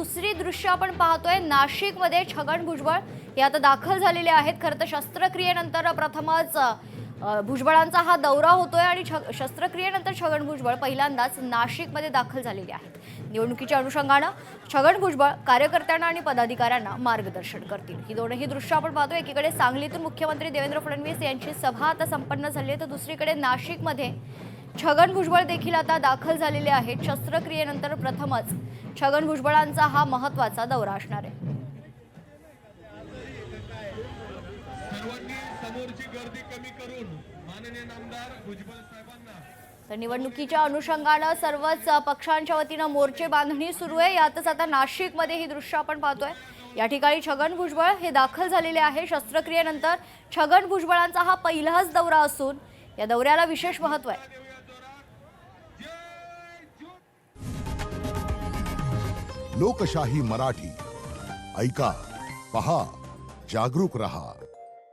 दुसरी दृश्य आपण पाहतोय नाशिकमध्ये छगन भुजबळ हे आता दाखल झालेले आहेत। खरं तर शस्त्रक्रियेनंतर प्रथमच भुजबळांचा हा दौरा होतोय आणि शस्त्रक्रियेनंतर छगन भुजबळ पहिल्यांदाच नाशिकमध्ये दाखल झालेले आहेत। निवडणुकीच्या अनुषंगाने छगन भुजबळ कार्यकर्त्यांना आणि पदाधिकाऱ्यांना मार्गदर्शन करतील। ही दोनही दृश्य आपण पाहतोय। एकीकडे सांगलीतून मुख्यमंत्री देवेंद्र फडणवीस यांची सभा आता संपन्न झाली आहे, तर दुसरीकडे नाशिकमध्ये छगन भुजबळ देखील आता दाखल झालेले आहेत। शस्त्रक्रियेनंतर प्रथमच छगन भुजबळांचा हा महत्त्वाचा दौरा असणार आहे। तर निवडणुकीच्या अनुषंगाने सर्वच पक्षांच्या वतीने मोर्चे बांधणी सुरू आहे। यातच आता नाशिकमध्ये ही दृश्य आपण पाहतोय। या ठिकाणी छगन भुजबळ हे दाखल झालेले आहे। शस्त्रक्रियेनंतर छगन भुजबळांचा हा पहिलाच दौरा असून या दौऱ्याला विशेष महत्त्व आहे। लोकशाही मराठी ऐका, पहा, जागरूक रहा।